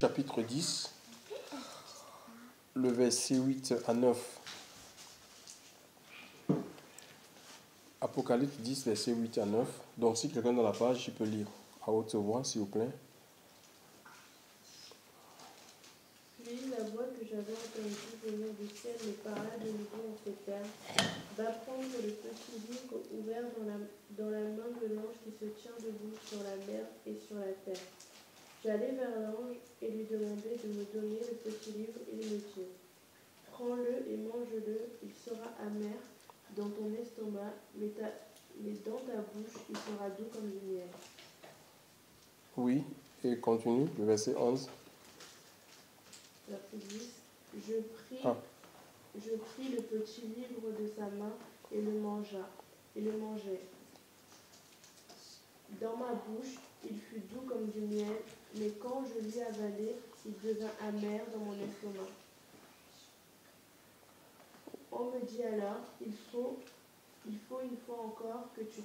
Chapitre 10, le verset 8 à 9. Apocalypse 10, verset 8 à 9. Donc si quelqu'un dans la page, il peut lire à haute voix, s'il vous plaît. Puis la voix que j'avais entendue venir du ciel me parla de nouveau en ces termes. Va prendre le petit livre ouvert dans la main de l'ange qui se tient debout sur la mer et sur la terre. J'allai vers l'ange et lui demandai de me donner le petit livre. Il me dit, prends-le et mange-le, il sera amer dans ton estomac, mais dans ta bouche, il sera doux comme du miel. Oui, et continue, le verset 11. Verset 10. Je pris le petit livre de sa main et le mangeai. Dans ma bouche, il fut doux comme du miel, mais quand je l'eus avalé, il devint amer dans mon estomac. On me dit alors, il faut une fois encore que tu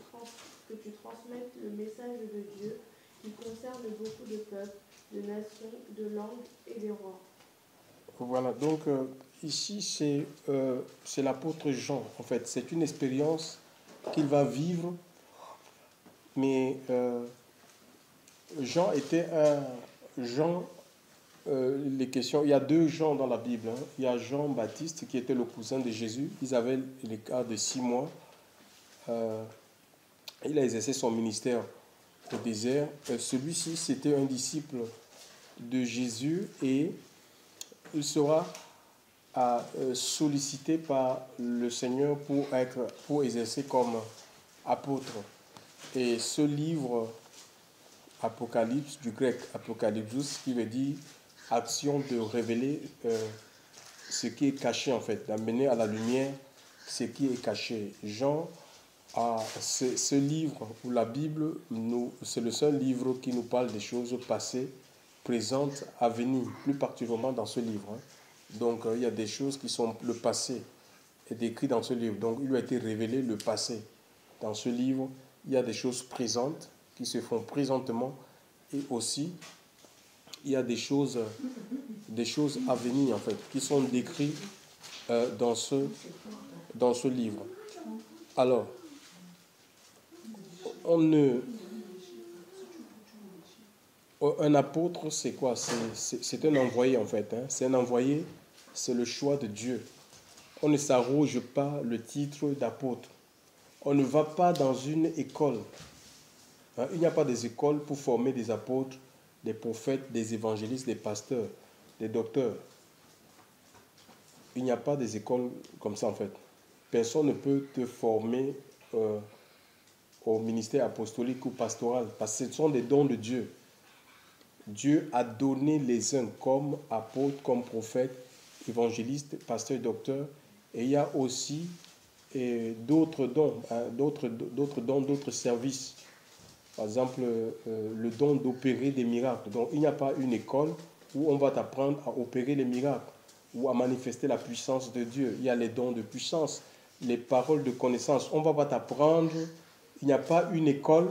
transmettes le message de Dieu qui concerne beaucoup de peuples, de nations, de langues et de rois. Voilà, donc ici c'est l'apôtre Jean, en fait. C'est une expérience qu'il va vivre, mais Jean était un... les questions, il y a deux Jean dans la Bible. Hein. Il y a Jean-Baptiste qui était le cousin de Jésus. Ils avaient l'écart de 6 mois. Il a exercé son ministère au désert. Celui-ci, c'était un disciple de Jésus et il sera sollicité par le Seigneur pour exercer comme apôtre. Et ce livre, Apocalypse, du grec Apocalypse, qui veut dire action de révéler ce qui est caché, en fait, d'amener à la lumière ce qui est caché. Jean a ce livre, ou la Bible, c'est le seul livre qui nous parle des choses passées, présentes, à venir, plus particulièrement dans ce livre. Hein. Donc, il y a des choses qui sont le passé, est décrit dans ce livre. Donc, il lui a été révélé le passé. Dans ce livre, il y a des choses présentes qui se font présentement et aussi, il y a des choses à venir, en fait, qui sont décrites dans ce livre. Alors, un apôtre, c'est quoi? C'est un envoyé, en fait. Hein. C'est un envoyé, c'est le choix de Dieu. On ne s'arroge pas le titre d'apôtre. On ne va pas dans une école. Hein. Il n'y a pas des écoles pour former des apôtres, des prophètes, des évangélistes, des pasteurs, des docteurs. Il n'y a pas des écoles comme ça, en fait. Personne ne peut te former au ministère apostolique ou pastoral, parce que ce sont des dons de Dieu. Dieu a donné les uns comme apôtres, comme prophètes, évangélistes, pasteurs, docteurs, et il y a aussi d'autres dons, hein, d'autres services. Par exemple, le don d'opérer des miracles. Donc, il n'y a pas une école où on va t'apprendre à opérer les miracles ou à manifester la puissance de Dieu. Il y a les dons de puissance, les paroles de connaissance. On ne va pas t'apprendre. Il n'y a pas une école.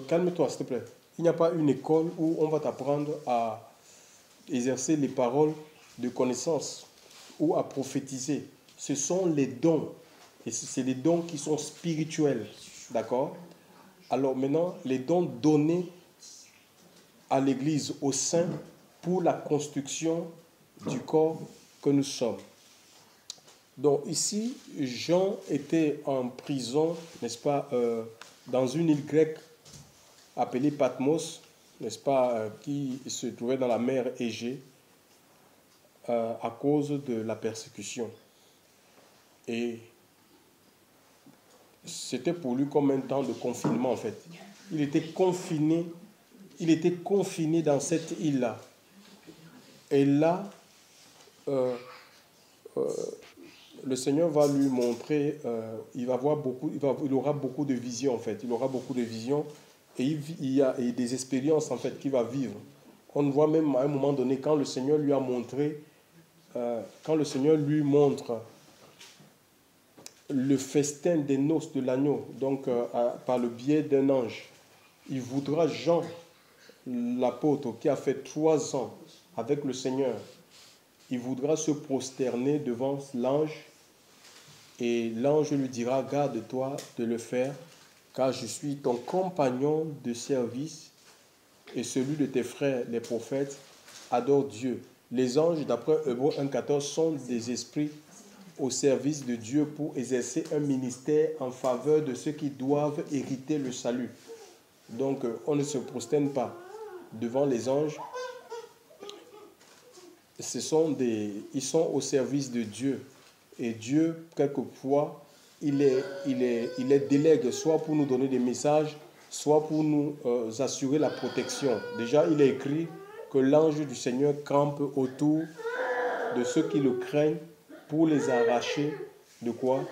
Calme-toi, s'il te plaît. Il n'y a pas une école où on va t'apprendre à exercer les paroles de connaissance ou à prophétiser. Ce sont les dons. Et c'est les dons qui sont spirituels. D'accord? Alors maintenant, les dons donnés à l'Église, au sein, pour la construction du corps que nous sommes. Donc ici, Jean était en prison, n'est-ce pas, dans une île grecque appelée Patmos, n'est-ce pas, qui se trouvait dans la mer Égée à cause de la persécution. Et c'était pour lui comme un temps de confinement, en fait. Il était confiné dans cette île-là. Et là, le Seigneur va lui montrer, il aura beaucoup de visions, en fait. Il aura beaucoup de visions et il y a des expériences, en fait, qu'il va vivre. On voit même à un moment donné, quand le Seigneur lui montre le festin des noces de l'agneau, donc par le biais d'un ange, il voudra Jean l'apôtre qui a fait 3 ans avec le Seigneur, il voudra se prosterner devant l'ange et l'ange lui dira, garde-toi de le faire, car je suis ton compagnon de service et celui de tes frères, les prophètes, adore Dieu. Les anges, d'après Hébreux 1,14, sont des esprits au service de Dieu pour exercer un ministère en faveur de ceux qui doivent hériter le salut. Donc, on ne se prosterne pas devant les anges. Ils sont au service de Dieu. Et Dieu, quelquefois, il les délègue soit pour nous donner des messages, soit pour nous assurer la protection. Déjà, il est écrit que l'ange du Seigneur campe autour de ceux qui le craignent pour les arracher de quoi?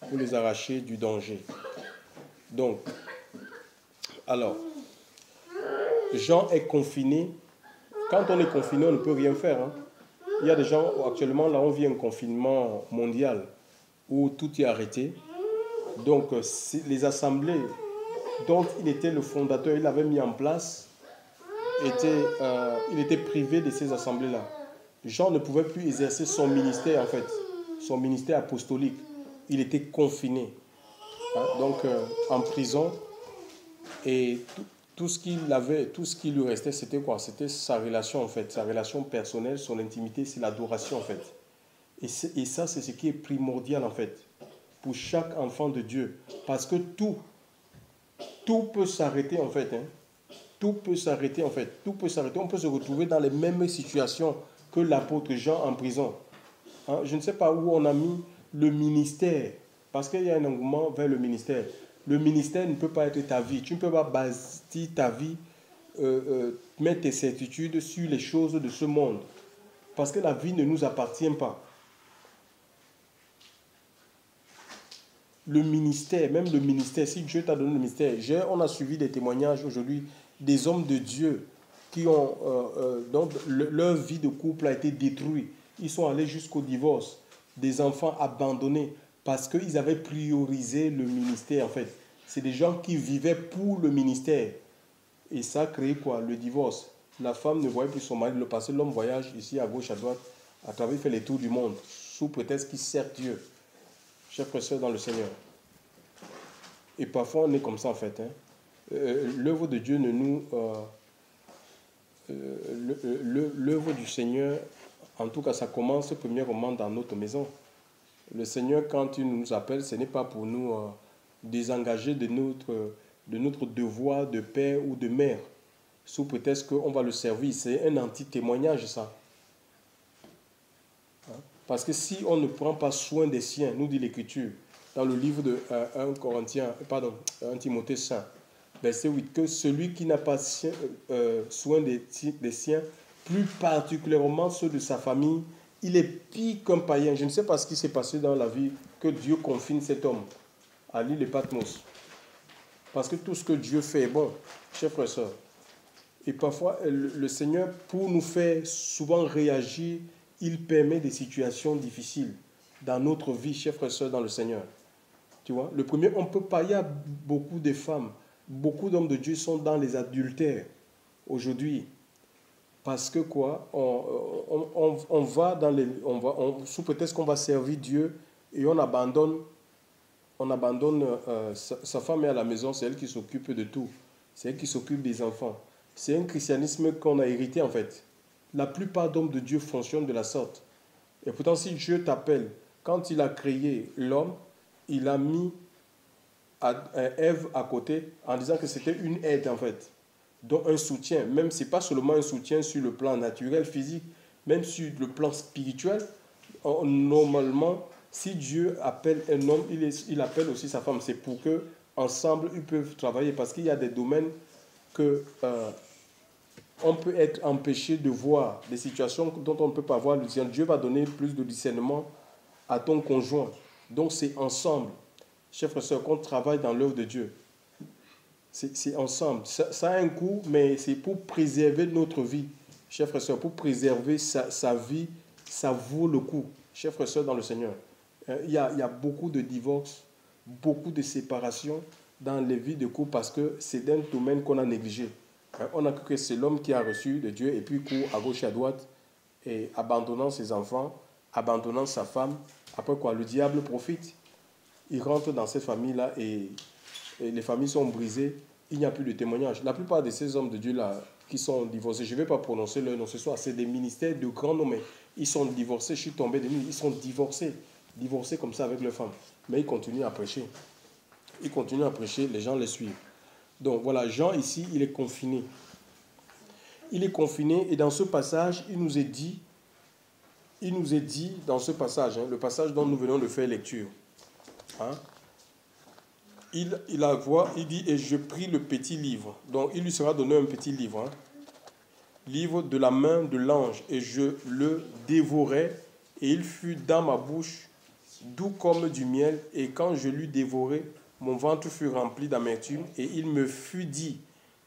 Pour les arracher du danger. Donc, alors, Jean est confiné. Quand on est confiné, on ne peut rien faire. Hein. Il y a des gens, actuellement, là, on vit un confinement mondial où tout est arrêté. Donc, les assemblées dont il était le fondateur, il avait mis en place, il était privé de ces assemblées-là. Jean ne pouvait plus exercer son ministère, en fait, son ministère apostolique. Il était confiné, hein, donc en prison. Et tout ce qu'il avait, tout ce qui lui restait, c'était quoi? C'était sa relation, en fait, sa relation personnelle, son intimité, c'est l'adoration, en fait. Et ça, c'est ce qui est primordial, en fait, pour chaque enfant de Dieu. Parce que tout peut s'arrêter, en fait. Hein. Tout peut s'arrêter, en fait. Tout peut s'arrêter. On peut se retrouver dans les mêmes situations que l'apôtre Jean en prison. Hein, je ne sais pas où on a mis le ministère. Parce qu'il y a un engouement vers le ministère. Le ministère ne peut pas être ta vie. Tu ne peux pas bâtir ta vie, mettre tes certitudes sur les choses de ce monde. Parce que la vie ne nous appartient pas. Le ministère, même le ministère, si Dieu t'a donné le ministère, on a suivi des témoignages aujourd'hui des hommes de Dieu qui ont, dont leur vie de couple a été détruite. Ils sont allés jusqu'au divorce. Des enfants abandonnés parce qu'ils avaient priorisé le ministère, en fait. C'est des gens qui vivaient pour le ministère. Et ça a créé quoi? Le divorce. La femme ne voyait plus son mari le passé. L'homme voyage ici à gauche, à droite, à travers, il fait les tours du monde, sous prétexte qu'il sert Dieu. Chers frères et sœurs dans le Seigneur. Et parfois on est comme ça en fait. Hein. L'œuvre de Dieu ne nous... l'œuvre du Seigneur, en tout cas ça commence premièrement dans notre maison. Le Seigneur, quand il nous appelle, ce n'est pas pour nous désengager de notre devoir de père ou de mère, sous prétexte qu'on va le servir. C'est un anti-témoignage, ça. Parce que si on ne prend pas soin des siens, nous dit l'Écriture, dans le livre de 1 Timothée 5, verset 8, que celui qui n'a pas soin des siens, plus particulièrement ceux de sa famille, il est pire qu'un païen. Je ne sais pas ce qui s'est passé dans la vie que Dieu confine cet homme à l'île de Patmos. Parce que tout ce que Dieu fait est bon, chers frères et sœurs. Et parfois, le Seigneur, pour nous faire souvent réagir, il permet des situations difficiles dans notre vie, chers frères et sœurs, dans le Seigneur. Tu vois, le premier, on ne peut pas, il y a beaucoup de femmes, beaucoup d'hommes de Dieu sont dans les adultères aujourd'hui. Parce que quoi, on va dans les, sous prétexte qu'on va servir Dieu et on abandonne sa femme est à la maison, c'est elle qui s'occupe de tout. C'est elle qui s'occupe des enfants. C'est un christianisme qu'on a hérité en fait. La plupart d'hommes de Dieu fonctionnent de la sorte. Et pourtant, si Dieu t'appelle, quand il a créé l'homme, il a mis Ève à côté en disant que c'était une aide en fait. Donc un soutien, même si ce n'est pas seulement un soutien sur le plan naturel, physique, même sur le plan spirituel, normalement, si Dieu appelle un homme, il appelle aussi sa femme. C'est pour que ensemble ils peuvent travailler parce qu'il y a des domaines que on peut être empêché de voir, des situations dont on ne peut pas voir le discernement. Dieu va donner plus de discernement à ton conjoint. Donc c'est ensemble, chers frères et sœurs, qu'on travaille dans l'œuvre de Dieu. C'est ensemble. Ça a un coût, mais c'est pour préserver notre vie. Chers frères et sœurs, pour préserver sa vie, ça vaut le coup. Chers frères et sœurs dans le Seigneur. Il y a beaucoup de divorces, beaucoup de séparations dans les vies de couple parce que c'est un domaine qu'on a négligé. On a cru que c'est l'homme qui a reçu de Dieu et puis court à gauche et à droite et abandonnant ses enfants, abandonnant sa femme. Après quoi, le diable profite. Il rentre dans cette famille-là et les familles sont brisées. Il n'y a plus de témoignage. La plupart de ces hommes de Dieu-là qui sont divorcés, je ne vais pas prononcer leur nom ce soir, c'est des ministères de grands noms, mais ils sont divorcés. Je suis tombé de nuit, ils sont divorcés. Divorcés comme ça avec leurs femmes. Mais ils continuent à prêcher. Ils continuent à prêcher, les gens les suivent. Donc voilà, Jean ici, il est confiné. Il est confiné et dans ce passage, il nous est dit dans ce passage, le passage dont nous venons de faire lecture, hein, il dit, et je pris le petit livre. Donc il lui sera donné un petit livre, hein, livre de la main de l'ange, et je le dévorai, et il fut dans ma bouche, doux comme du miel, et quand je l'eus dévoré, mon ventre fut rempli d'amertume, et il me fut dit,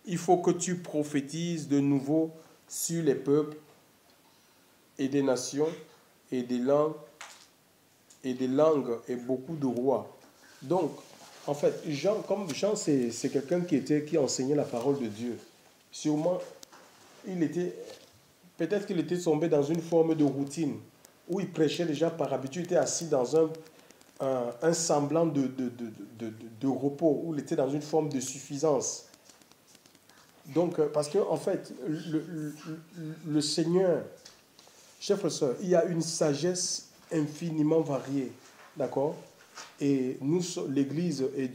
il faut que tu prophétises de nouveau sur les peuples et des nations et des langues et beaucoup de rois. Donc, en fait, Jean, c'est quelqu'un qui enseignait la parole de Dieu. Sûrement, peut-être qu'il était tombé dans une forme de routine où il prêchait déjà par habitude, il était assis dans un semblant de repos, où il était dans une forme de suffisance. Donc, parce que en fait, le Seigneur, chers frères et sœurs, il y a une sagesse infiniment variée, d'accord? Et nous, l'Église et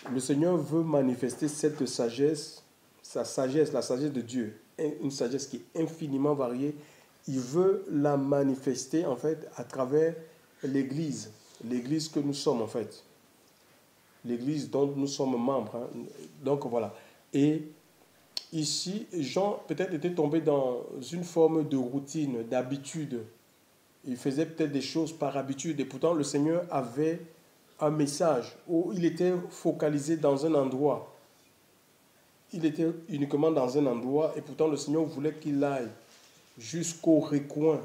le Seigneur veut manifester cette sagesse, la sagesse de Dieu, une sagesse qui est infiniment variée. Il veut la manifester en fait à travers l'Église que nous sommes en fait, l'Église dont nous sommes membres. Hein. Donc voilà. Et ici, Jean peut-être était tombé dans une forme de routine, d'habitude. Il faisait peut-être des choses par habitude et pourtant le Seigneur avait un message où il était focalisé dans un endroit. Il était uniquement dans un endroit et pourtant le Seigneur voulait qu'il aille jusqu'au recoin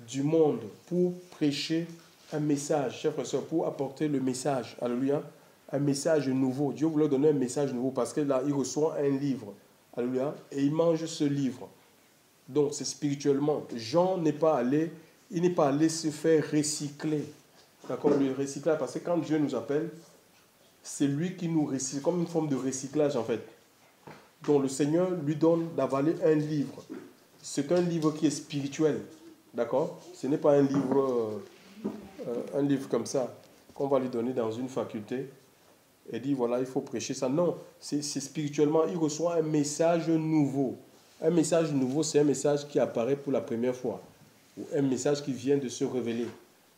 du monde pour prêcher un message, chers frères et sœurs, pour apporter le message, alléluia, un message nouveau. Dieu voulait donner un message nouveau parce que là, il reçoit un livre, alléluia, et il mange ce livre. Donc, c'est spirituellement. Jean n'est pas allé se faire recycler. D'accord, le recyclage, parce que quand Dieu nous appelle, c'est lui qui nous recycle, comme une forme de recyclage en fait. Donc, le Seigneur lui donne d'avaler un livre. C'est un livre qui est spirituel. D'accord? Ce n'est pas un livre comme ça qu'on va lui donner dans une faculté et dit voilà, il faut prêcher ça. Non, c'est spirituellement, il reçoit un message nouveau. Un message nouveau, c'est un message qui apparaît pour la première fois ou un message qui vient de se révéler.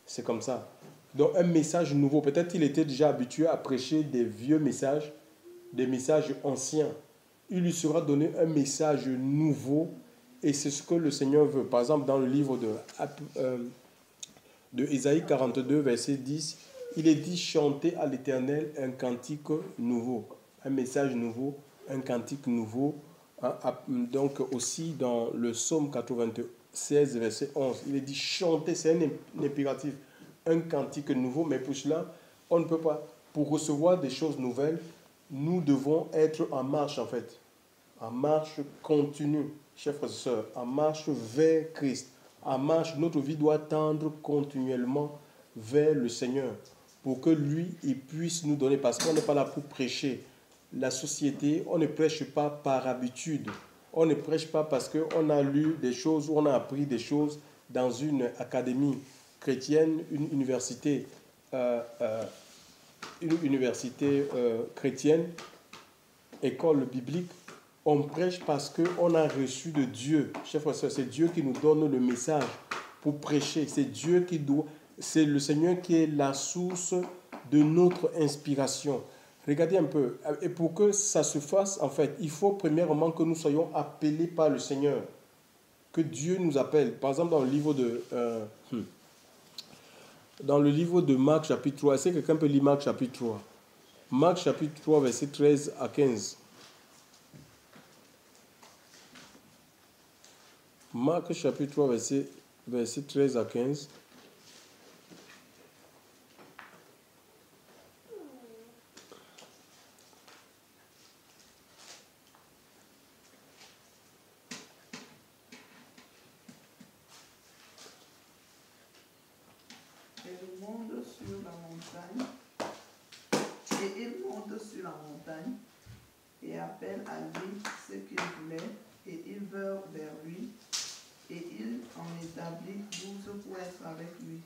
C'est comme ça. Donc un message nouveau, peut-être qu'il était déjà habitué à prêcher des vieux messages, des messages anciens. Il lui sera donné un message nouveau et c'est ce que le Seigneur veut. Par exemple, dans le livre de Ésaïe 42, verset 10, il est dit chantez à l'Éternel un cantique nouveau, un message nouveau, un cantique nouveau. Donc aussi dans le psaume 96, verset 11, il est dit chantez, c'est un impératif, un cantique nouveau, mais pour cela, on ne peut pas. Pour recevoir des choses nouvelles, nous devons être en marche en fait, en marche continue, chers frères et sœurs, en marche vers Christ. En marche, notre vie doit tendre continuellement vers le Seigneur pour que lui, il puisse nous donner, parce qu'on n'est pas là pour prêcher la société, on ne prêche pas par habitude, on ne prêche pas parce qu'on a lu des choses ou on a appris des choses dans une académie chrétienne, une université chrétienne, école biblique. On prêche parce qu'on a reçu de Dieu. Chers frères et sœurs, c'est Dieu qui nous donne le message pour prêcher. C'est le Seigneur qui est la source de notre inspiration. Regardez un peu. Et pour que ça se fasse, en fait, il faut premièrement que nous soyons appelés par le Seigneur. Que Dieu nous appelle. Par exemple, dans le livre de Marc chapitre 3, est-ce que quelqu'un peut lire Marc chapitre 3? Marc chapitre 3, verset 13 à 15. Marc chapitre 3, verset 13 à 15. monte sur la montagne. Et il monte sur la montagne et appelle à lui ce qu'il voulait, et ils vinrent vers lui, et il en établit 12 pour être avec lui.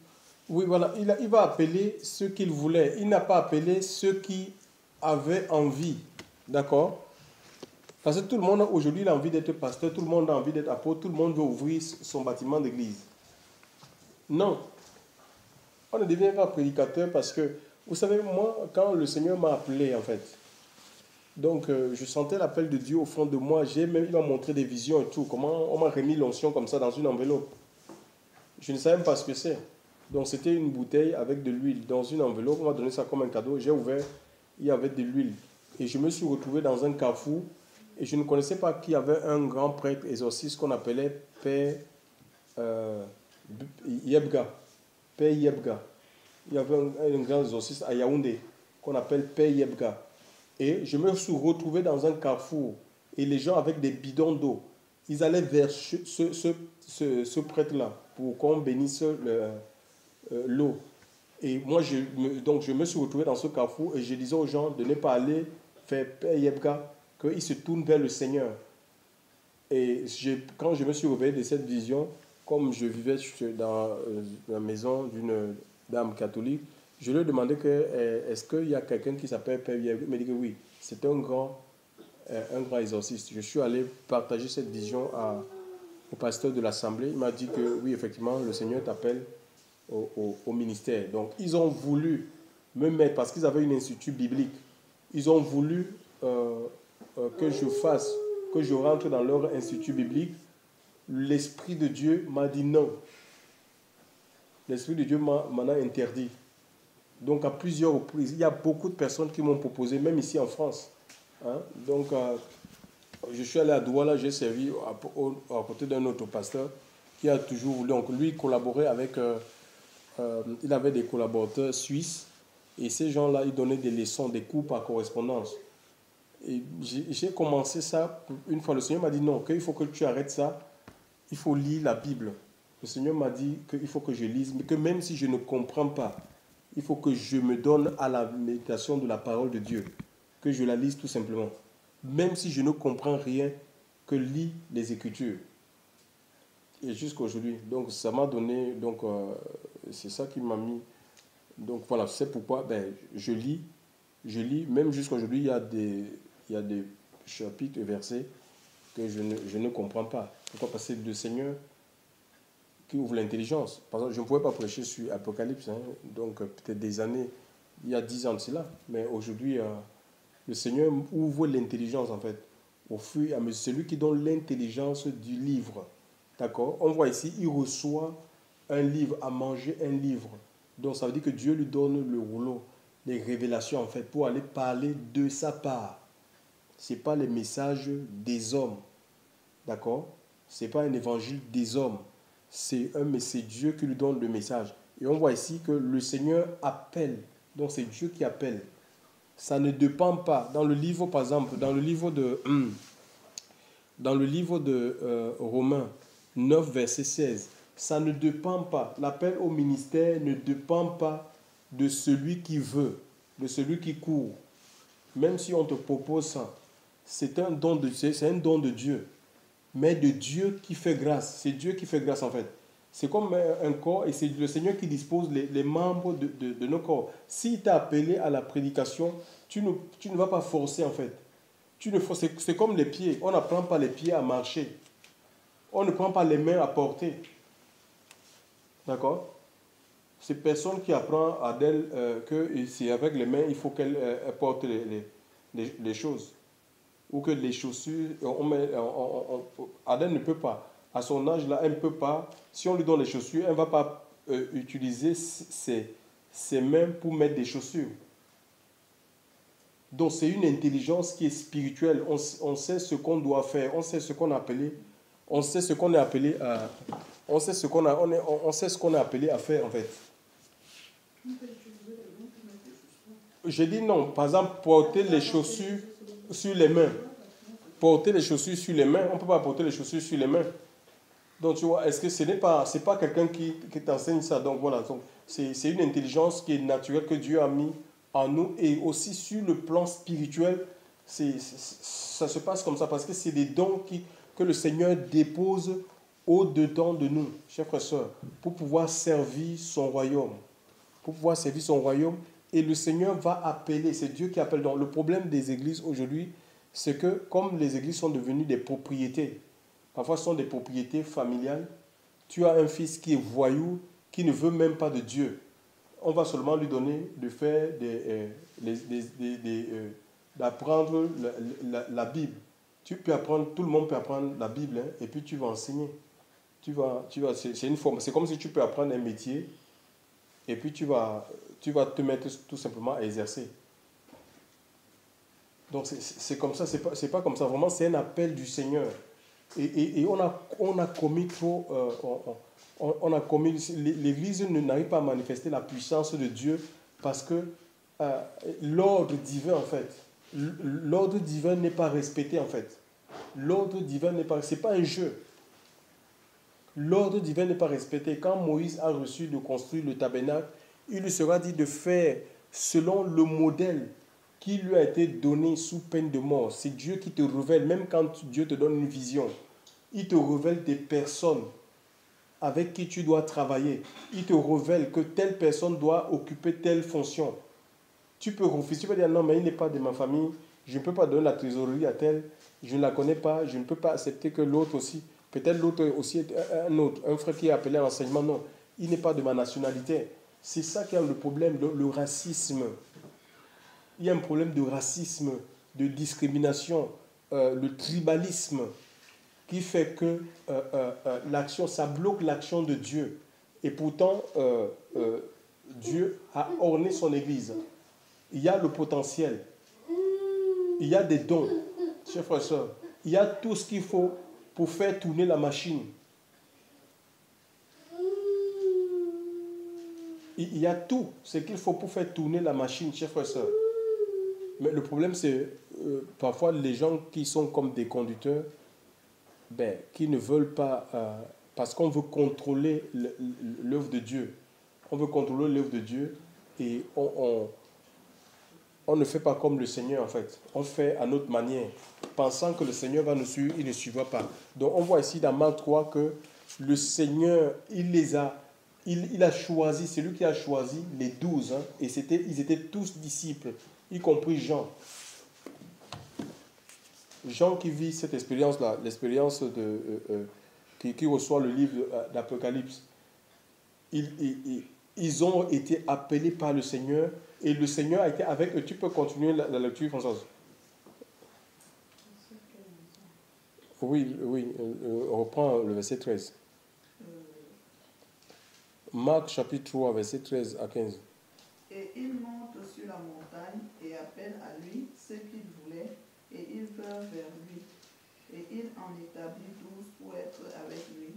Oui, voilà, il va appeler ceux qu'il voulait. Il n'a pas appelé ceux qui avaient envie. D'accord? Parce que tout le monde aujourd'hui a envie d'être pasteur, tout le monde a envie d'être apôtre, tout le monde veut ouvrir son bâtiment d'église. Non. On ne devient pas prédicateur parce que, vous savez, moi, quand le Seigneur m'a appelé, en fait, donc je sentais l'appel de Dieu au fond de moi. Il m'a montré des visions et tout. Comment on m'a remis l'onction comme ça dans une enveloppe. Je ne savais même pas ce que c'est. Donc c'était une bouteille avec de l'huile dans une enveloppe. On m'a donné ça comme un cadeau. J'ai ouvert, il y avait de l'huile. Et je me suis retrouvé dans un carrefour. Et je ne connaissais pas qu'il y avait un grand prêtre exorciste qu'on appelait Père Yebga. Père Yebga. Il y avait un grand exorciste à Yaoundé qu'on appelle Père Yebga. Et je me suis retrouvé dans un carrefour. Et les gens avec des bidons d'eau, ils allaient vers ce prêtre-là pour qu'on bénisse l'eau. Et moi, donc je me suis retrouvé dans ce carrefour et je disais aux gens de ne pas aller faire Père Yebga, qu'ils se tournent vers le Seigneur. Et quand je me suis réveillé de cette vision, comme je vivais dans la maison d'une dame catholique, je lui ai demandé est-ce qu'il y a quelqu'un qui s'appelle Père Yebga. Il m'a dit que oui, c'est un grand exorciste. Je suis allé partager cette vision au pasteur de l'Assemblée. Il m'a dit que oui, effectivement, le Seigneur t'appelle au ministère. Donc, ils ont voulu me mettre, parce qu'ils avaient un institut biblique, ils ont voulu que je rentre dans leur institut biblique. L'Esprit de Dieu m'a dit non. L'Esprit de Dieu m'en a interdit. Donc, à plusieurs reprises, il y a beaucoup de personnes qui m'ont proposé, même ici en France. Hein? Donc, je suis allé à Douala, j'ai servi à côté d'un autre pasteur qui a toujours voulu. Donc, lui, collaborait avec. Il avait des collaborateurs suisses. Et ces gens-là, ils donnaient des leçons, des cours par correspondance. Et j'ai commencé ça. Une fois, le Seigneur m'a dit non, qu'il faut que tu arrêtes ça. Il faut lire la Bible. Le Seigneur m'a dit qu'il faut que je lise, mais que même si je ne comprends pas, il faut que je me donne à la méditation de la parole de Dieu. Que je la lise tout simplement. Même si je ne comprends rien, que lis les Écritures. Et jusqu'à aujourd'hui. Donc, ça m'a donné. Donc, c'est ça qui m'a mis. Donc, voilà, c'est pourquoi je lis. Même jusqu'à aujourd'hui, il y a des chapitres et versets que je ne comprends pas. Pourquoi? Parce que c'est le Seigneur qui ouvre l'intelligence. Par exemple, je ne pouvais pas prêcher sur Apocalypse, hein, donc peut-être des années, il y a 10 ans de cela. Mais aujourd'hui, le Seigneur ouvre l'intelligence, en fait. Au fur et à mesure, c'est lui qui donne l'intelligence du livre. D'accord? On voit ici, il reçoit un livre, à manger un livre. Donc ça veut dire que Dieu lui donne le rouleau, les révélations, en fait, pour aller parler de sa part. Ce n'est pas les messages des hommes. D'accord? Ce n'est pas un évangile des hommes. C'est Dieu qui lui donne le message. Et on voit ici que le Seigneur appelle. Donc c'est Dieu qui appelle. Ça ne dépend pas. Dans le livre, par exemple, dans le livre de Romains 9, verset 16, ça ne dépend pas. L'appel au ministère ne dépend pas de celui qui veut, de celui qui court. Même si on te propose ça, c'est un don de Dieu. Mais de Dieu qui fait grâce. C'est Dieu qui fait grâce en fait. C'est comme un corps et c'est le Seigneur qui dispose les membres de nos corps. S'il t'a appelé à la prédication, tu ne vas pas forcer en fait. C'est comme les pieds. On n'apprend pas les pieds à marcher. On ne prend pas les mains à porter. D'accord? C'est personne qui apprend à d'elle que c'est avec les mains, il faut qu'elle porte les choses. Ou que les chaussures, Adèle ne peut pas. À son âge là, elle ne peut pas. Si on lui donne les chaussures, elle ne va pas utiliser ses mains pour mettre des chaussures. Donc c'est une intelligence qui est spirituelle. On sait ce qu'on doit faire. On sait ce qu'on est appelé. On sait ce qu'on est appelé à. On sait ce qu'on est appelé à faire en fait. Je dis non. Par exemple, porter les chaussures sur les mains. Porter les chaussures sur les mains, on ne peut pas porter les chaussures sur les mains. Donc tu vois, est-ce que c'est pas quelqu'un qui t'enseigne ça? Donc voilà, donc, C'est une intelligence qui est naturelle que Dieu a mis en nous. Et aussi sur le plan spirituel, ça se passe comme ça parce que c'est des dons que le Seigneur dépose au-dedans de nous, chers frères et sœurs, pour pouvoir servir son royaume. Pour pouvoir servir son royaume. Et le Seigneur va appeler, c'est Dieu qui appelle. Donc le problème des églises aujourd'hui, c'est que comme les églises sont devenues des propriétés, parfois ce sont des propriétés familiales, tu as un fils qui est voyou, qui ne veut même pas de Dieu. On va seulement lui donner de faire d'apprendre la Bible. Tu peux apprendre, tout le monde peut apprendre la Bible, hein, et puis tu vas enseigner. C'est une forme. C'est comme si tu peux apprendre un métier, et puis tu vas te mettre tout simplement à exercer. Donc c'est comme ça, c'est pas comme ça. Vraiment, c'est un appel du Seigneur. Et on a commis trop. L'Église n'arrive pas à manifester la puissance de Dieu parce que l'ordre divin, en fait, l'ordre divin n'est pas respecté, en fait. L'ordre divin n'est pas. C'est pas un jeu. L'ordre divin n'est pas respecté. Quand Moïse a reçu de construire le tabernacle, il lui sera dit de faire selon le modèle qui lui a été donné sous peine de mort. C'est Dieu qui te révèle, même quand Dieu te donne une vision, il te révèle des personnes avec qui tu dois travailler. Il te révèle que telle personne doit occuper telle fonction. Tu peux refuser, tu peux dire non, mais il n'est pas de ma famille, je ne peux pas donner la trésorerie à tel, je ne la connais pas, je ne peux pas accepter que l'autre aussi, peut-être l'autre aussi est un frère qui est appelé à l'enseignement, non, il n'est pas de ma nationalité. C'est ça qui est le problème, le racisme. Il y a un problème de racisme, de discrimination, le tribalisme qui fait que l'action, ça bloque l'action de Dieu. Et pourtant, Dieu a orné son Église. Il y a le potentiel. Il y a des dons, chers frères et sœurs. Il y a tout ce qu'il faut pour faire tourner la machine. Il y a tout ce qu'il faut pour faire tourner la machine, chers frères et sœurs. Mais le problème, c'est parfois les gens qui sont comme des conducteurs, qui ne veulent pas, parce qu'on veut contrôler l'œuvre de Dieu. On veut contrôler l'œuvre de Dieu et on ne fait pas comme le Seigneur en fait. On fait à notre manière, pensant que le Seigneur va nous suivre, il ne suivra pas. Donc on voit ici dans Marc 3 que le Seigneur, il a choisi, c'est lui qui a choisi les 12, hein, et ils étaient tous disciples, y compris Jean. Jean qui vit cette expérience-là, l'expérience qui reçoit le livre d'Apocalypse, ils ont été appelés par le Seigneur et le Seigneur a été avec eux. Tu peux continuer la lecture, Françoise. Oui, on reprend le verset 13. Marc chapitre 3, verset 13 à 15. Et il monte sur la montagne et appelle à lui ceux qu'il voulait, et ils vinrent vers lui. Et il en établit 12 pour être avec lui,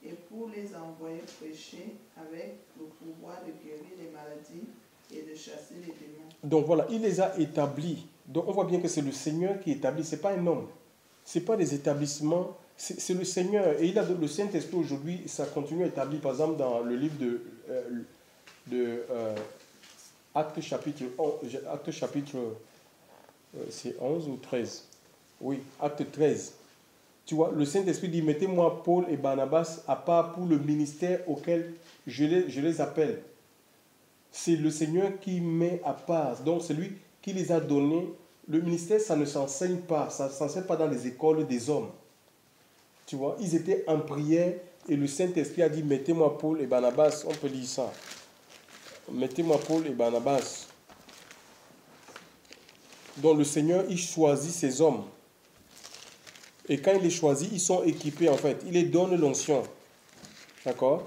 et pour les envoyer prêcher avec le pouvoir de guérir les maladies et de chasser les démons. Donc voilà, il les a établis. Donc on voit bien que c'est le Seigneur qui établit, ce n'est pas un homme. Ce n'est pas des établissements, c'est le Seigneur. Et il a le Saint-Esprit aujourd'hui, ça continue à établir, par exemple, dans le livre de Actes chapitre, c'est 11 ou 13. Oui, Acte 13. Tu vois, le Saint-Esprit dit, mettez-moi Paul et Barnabas à part pour le ministère auquel je les appelle. C'est le Seigneur qui met à part. Donc, c'est lui qui les a donnés. Le ministère, ça ne s'enseigne pas. Ça ne s'enseigne pas dans les écoles des hommes. Tu vois, ils étaient en prière et le Saint-Esprit a dit, mettez-moi Paul et Barnabas. On peut dire ça. Mettez-moi Paul et Barnabas. Donc, le Seigneur, il choisit ces hommes. Et quand il les choisit, ils sont équipés en fait. Il les donne l'onction. D'accord ?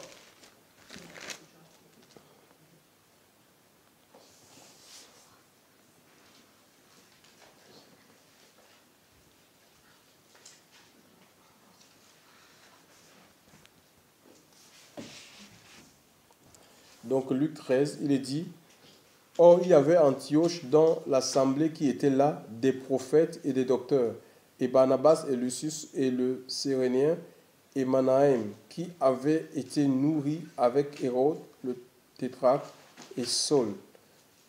Donc Luc 13, il est dit, « Or il y avait à Antioche dans l'assemblée qui était là des prophètes et des docteurs, et Barnabas et Lucius et le Cyrénien et Manahem, qui avaient été nourris avec Hérode, le tétrarque et Saul.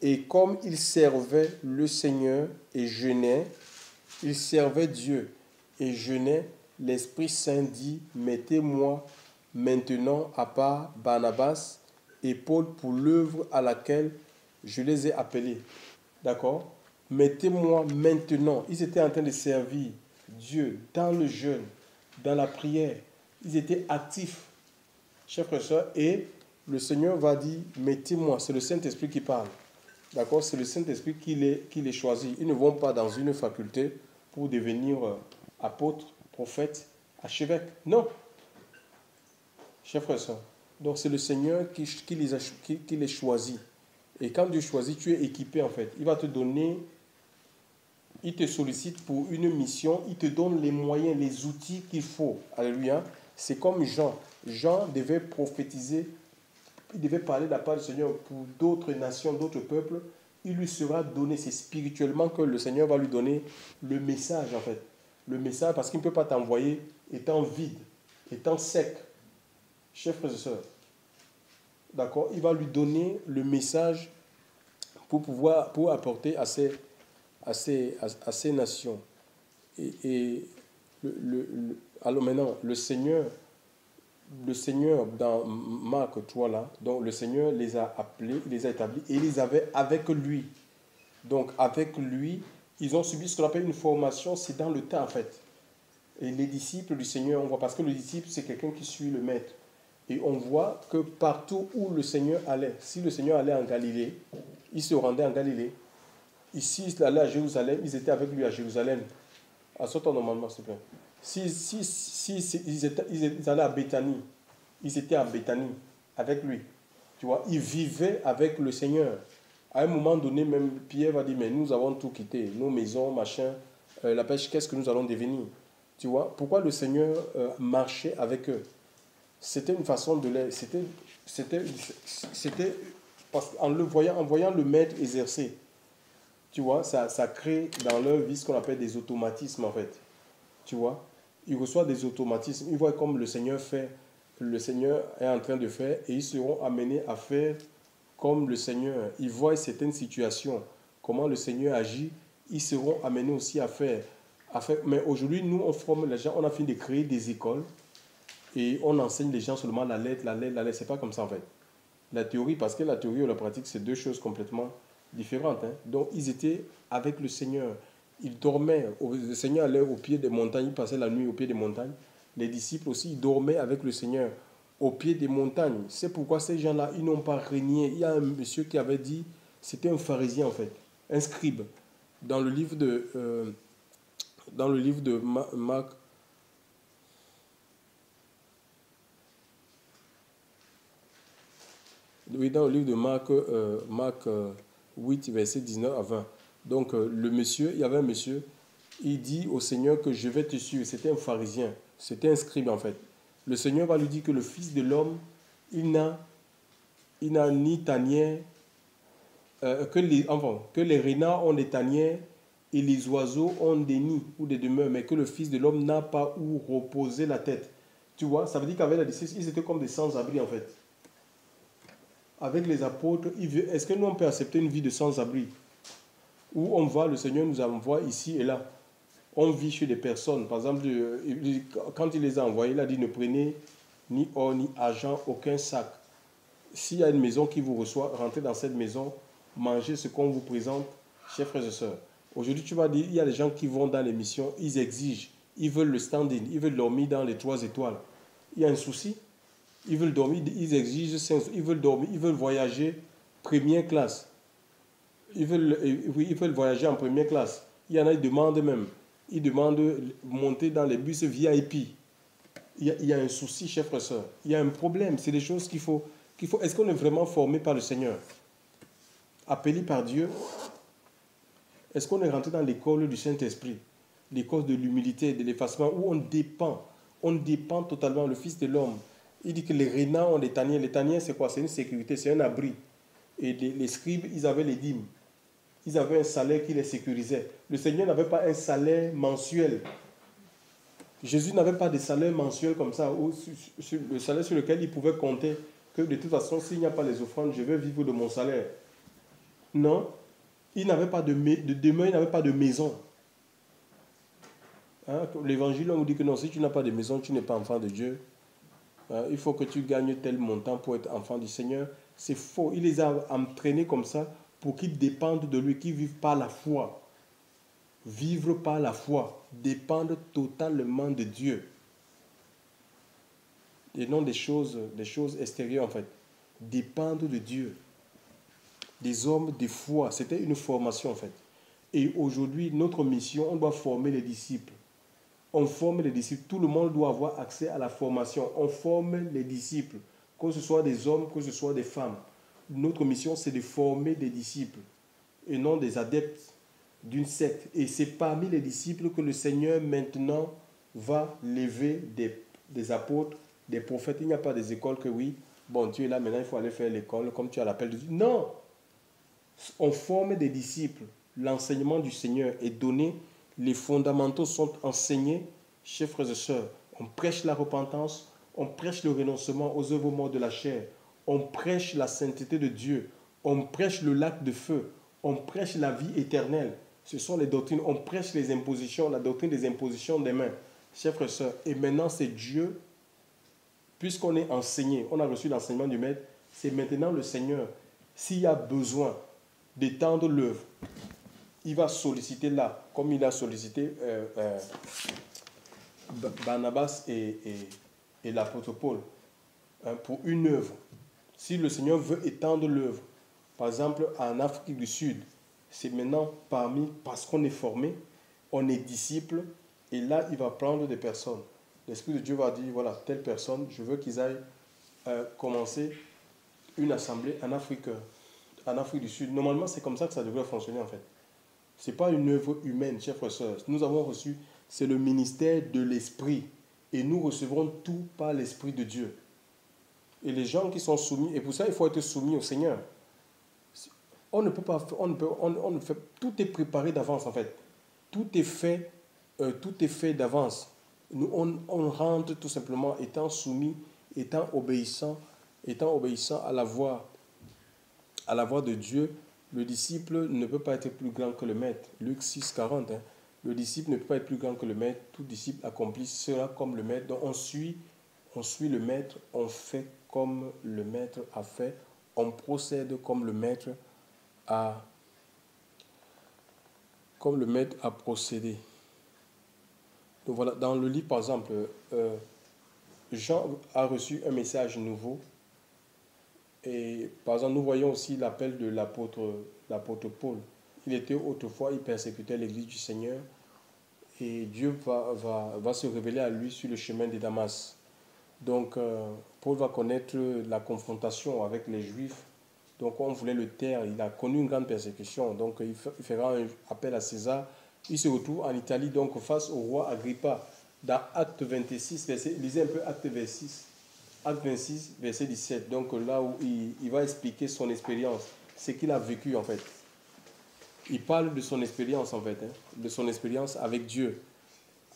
Et comme il servait le Seigneur et jeûnait, il servait Dieu et jeûnait, l'Esprit Saint dit, mettez-moi maintenant à part Barnabas et Paul pour l'œuvre à laquelle je les ai appelés. D'accord? Mettez-moi maintenant. Ils étaient en train de servir Dieu dans le jeûne, dans la prière. Ils étaient actifs, chers frères et sœurs, et le Seigneur va dire, mettez-moi. C'est le Saint-Esprit qui parle. D'accord? C'est le Saint-Esprit qui les choisit. Ils ne vont pas dans une faculté pour devenir apôtres, prophètes, archevêques. Non. Chers frères et sœurs. Donc c'est le Seigneur qui les choisit. Et quand Dieu choisit, tu es équipé en fait. Il va te donner, il te sollicite pour une mission, il te donne les moyens, les outils qu'il faut. Alléluia. C'est comme Jean. Jean devait prophétiser, il devait parler de la part du Seigneur pour d'autres nations, d'autres peuples. Il lui sera donné, c'est spirituellement que le Seigneur va lui donner le message en fait. Le message parce qu'il ne peut pas t'envoyer étant vide, étant sec. Chers frères et sœurs, d'accord, il va lui donner le message pour apporter à ces nations. Alors maintenant, le Seigneur dans Marc 3 là, donc le Seigneur les a appelés, il les a établis et il les avait avec lui. Donc avec lui, ils ont subi ce qu'on appelle une formation, c'est dans le temps en fait. Et les disciples du Seigneur, on voit, parce que le disciple c'est quelqu'un qui suit le maître. Et on voit que partout où le Seigneur allait, si le Seigneur allait en Galilée, il se rendait en Galilée. Ici, il allait à Jérusalem, ils étaient avec lui à Jérusalem. Assure-toi normalement, s'il te plaît. Si ils allaient à Béthanie, ils étaient à Béthanie avec lui. Tu vois, ils vivaient avec le Seigneur. À un moment donné, même Pierre va dire, mais nous avons tout quitté, nos maisons, machin, la pêche, qu'est-ce que nous allons devenir? Tu vois, pourquoi le Seigneur marchait avec eux? C'était une façon de les... C'était en voyant le maître exercer, tu vois, ça crée dans leur vie ce qu'on appelle des automatismes en fait. Tu vois, ils reçoivent des automatismes, ils voient comme le Seigneur fait, le Seigneur est en train de faire et ils seront amenés à faire comme le Seigneur. Ils voient certaines situations, comment le Seigneur agit, ils seront amenés aussi à faire. Mais aujourd'hui, nous, on forme les gens, on a fini de créer des écoles et on enseigne les gens seulement la lettre. C'est pas comme ça en fait. La théorie, parce que la théorie et la pratique, c'est deux choses complètement différentes. Hein. Donc, ils étaient avec le Seigneur. Ils dormaient. Le Seigneur allait au pied des montagnes. Il passait la nuit au pied des montagnes. Les disciples aussi, ils dormaient avec le Seigneur au pied des montagnes. C'est pourquoi ces gens-là, ils n'ont pas régné. Il y a un monsieur qui avait dit, c'était un pharisien en fait, un scribe. Dans le livre de Marc, oui, dans le livre de Marc 8, verset 19 à 20. Donc, il y avait un monsieur, il dit au Seigneur que je vais te suivre. C'était un pharisien, c'était un scribe en fait. Le Seigneur va lui dire que le Fils de l'homme, il n'a ni tanière, que les renards ont des tanières et les oiseaux ont des nids ou des demeures, mais que le Fils de l'homme n'a pas où reposer la tête. Tu vois, ça veut dire qu'avec la disciples, ils étaient comme des sans-abri en fait. Avec les apôtres, est-ce que nous on peut accepter une vie de sans-abri? Où on va, le Seigneur nous envoie ici et là. On vit chez des personnes. Par exemple, quand il les a envoyés, il a dit ne prenez ni or ni argent, aucun sac. S'il y a une maison qui vous reçoit, rentrez dans cette maison, mangez ce qu'on vous présente, chers frères et sœurs. Aujourd'hui, tu vas dire, il y a des gens qui vont dans les missions, ils exigent, ils veulent le standing, ils veulent dormir dans les 3 étoiles. Il y a un souci. Ils veulent dormir, ils exigent, ils veulent dormir, ils veulent voyager première classe. Ils veulent voyager en première classe. Il y en a, ils demandent de monter dans les bus VIP. Il y a un souci, chers frères et sœurs. Il y a un problème. C'est des choses qu'il faut. Est-ce qu'on est vraiment formé par le Seigneur? Appelé par Dieu? Est-ce qu'on est rentré dans l'école du Saint-Esprit? L'école de l'humilité, de l'effacement, où on dépend totalement, le Fils de l'homme. Il dit que les renards ont des tanières. Les tanières, c'est quoi? C'est une sécurité, c'est un abri. Et les scribes, ils avaient les dîmes. Ils avaient un salaire qui les sécurisait. Le Seigneur n'avait pas un salaire mensuel. Jésus n'avait pas de salaire mensuel comme ça, le salaire sur lequel il pouvait compter, que de toute façon, s'il n'y a pas les offrandes, je vais vivre de mon salaire. Non, il n'avait pas de demeure, il n'avait pas de maison. Hein? L'évangile, on nous dit que non, si tu n'as pas de maison, tu n'es pas enfant de Dieu. Hein? Il faut que tu gagnes tel montant pour être enfant du Seigneur. C'est faux. Il les a entraînés comme ça pour qu'ils dépendent de lui, qu'ils vivent par la foi. Vivre par la foi, dépendre totalement de Dieu. Et non des choses extérieures en fait. Dépendre de Dieu. Des hommes de foi. C'était une formation en fait. Et aujourd'hui, notre mission, on doit former les disciples. On forme les disciples. Tout le monde doit avoir accès à la formation. On forme les disciples. Que ce soit des hommes, que ce soit des femmes. Notre mission, c'est de former des disciples. Et non des adeptes d'une secte. Et c'est parmi les disciples que le Seigneur maintenant va lever des apôtres, des prophètes. Il n'y a pas des écoles que oui, bon, tu es là, maintenant il faut aller faire l'école comme tu as l'appel de Dieu. Non! On forme des disciples. L'enseignement du Seigneur est donné. Les fondamentaux sont enseignés. Chers frères et sœurs, on prêche la repentance, on prêche le renoncement aux œuvres mortes de la chair, on prêche la sainteté de Dieu, on prêche le lac de feu, on prêche la vie éternelle. Ce sont les doctrines. On prêche les impositions, la doctrine des impositions des mains. Chers frères et sœurs, et maintenant c'est Dieu, puisqu'on est enseigné, on a reçu l'enseignement du Maître, c'est maintenant le Seigneur. S'il y a besoin d'étendre l'œuvre, il va solliciter là, comme il a sollicité Barnabas et l'apôtre Paul, hein, pour une œuvre. Si le Seigneur veut étendre l'œuvre, par exemple en Afrique du Sud, c'est maintenant parce qu'on est formé, on est disciple, et là il va prendre des personnes. L'Esprit de Dieu va dire, voilà, telle personne, je veux qu'ils aillent commencer une assemblée en Afrique du Sud. Normalement, c'est comme ça que ça devrait fonctionner en fait. Ce n'est pas une œuvre humaine, chers frères et sœurs. Nous avons reçu, c'est le ministère de l'Esprit. Et nous recevrons tout par l'Esprit de Dieu. Et les gens qui sont soumis, et pour ça, il faut être soumis au Seigneur. On ne peut pas, tout est préparé d'avance en fait. Tout est fait d'avance. Nous, on rentre tout simplement étant soumis, étant obéissant à la voix de Dieu. Le disciple ne peut pas être plus grand que le maître. Luc 6, 40. Hein. Le disciple ne peut pas être plus grand que le maître. Tout disciple accomplit cela comme le maître. Donc on suit le maître, on fait comme le maître a fait, on procède comme le maître a procédé. Donc voilà, dans le livre par exemple, Jean a reçu un message nouveau. Et par exemple, nous voyons aussi l'appel de l'apôtre Paul. Il était autrefois, il persécutait l'église du Seigneur. Et Dieu va se révéler à lui sur le chemin de Damas. Donc, Paul va connaître la confrontation avec les Juifs. Donc, on voulait le taire. Il a connu une grande persécution. Donc, il fera un appel à César. Il se retrouve en Italie, donc face au roi Agrippa. Dans Acte 26, lisez un peu Acte 26. Acte 26, verset 17, donc là où il va expliquer son expérience, ce qu'il a vécu en fait. Il parle de son expérience en fait, hein, de son expérience avec Dieu.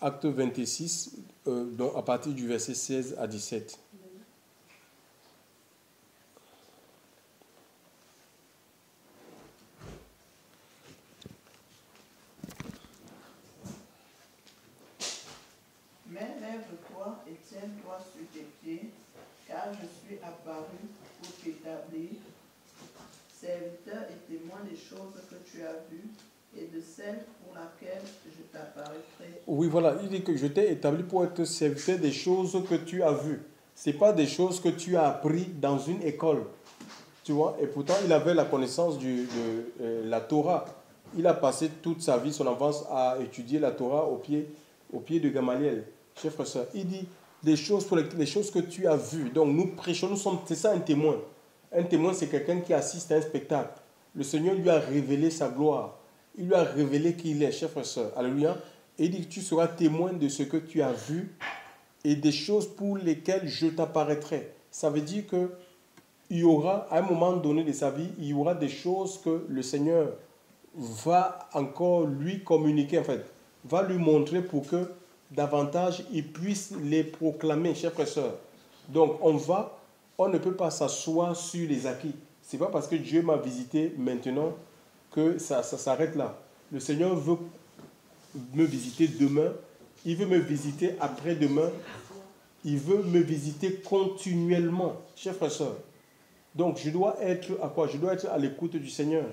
Acte 26, donc à partir du verset 16 à 17. Mais lève-toi et tiens-toi sur tes pieds, car je suis apparu pour t'établir, serviteur et témoin des choses que tu as vues et de celles pour laquelle je t'apparaîtrai. Oui, voilà, il dit que je t'ai établi pour être serviteur des choses que tu as vues. Ce n'est pas des choses que tu as appris dans une école. Tu vois, et pourtant il avait la connaissance de la Torah. Il a passé toute sa vie, son enfance, à étudier la Torah au pied de Gamaliel. Chers frères et sœurs, il dit les choses que tu as vues. Donc nous prêchons, c'est ça un témoin. Un témoin, c'est quelqu'un qui assiste à un spectacle. Le Seigneur lui a révélé sa gloire. Il lui a révélé qui il est, chers frères et sœurs. Alléluia. Et il dit que tu seras témoin de ce que tu as vu et des choses pour lesquelles je t'apparaîtrai. Ça veut dire que il y aura, à un moment donné de sa vie, il y aura des choses que le Seigneur va encore lui communiquer, en fait, va lui montrer pour que davantage il puisse les proclamer, chers frères et sœurs. Donc, on va on ne peut pas s'asseoir sur les acquis. Ce n'est pas parce que Dieu m'a visité maintenant que ça s'arrête là. Le Seigneur veut me visiter demain, il veut me visiter après-demain, il veut me visiter continuellement, chers frères et sœurs. Donc, je dois être à quoi? Je dois être à l'écoute du Seigneur.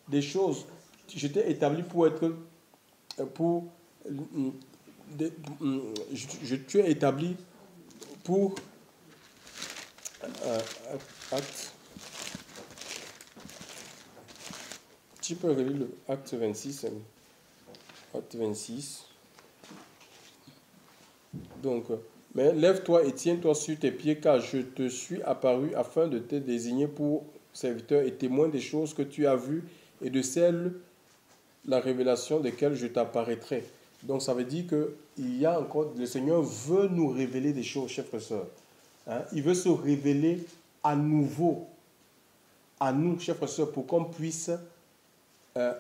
Des choses, j'étais établi pour être, tu es établi pour, acte, tu peux relire le acte 26, acte 26. Donc, mais lève-toi et tiens-toi sur tes pieds, car je te suis apparu afin de te désigner pour serviteur et témoin des choses que tu as vues et de celles, la révélation desquelles je t'apparaîtrai. Donc, ça veut dire que il y a encore, le Seigneur veut nous révéler des choses, chers frères et sœurs. Hein? Il veut se révéler à nouveau à nous, chers frères et sœurs, pour qu'on puisse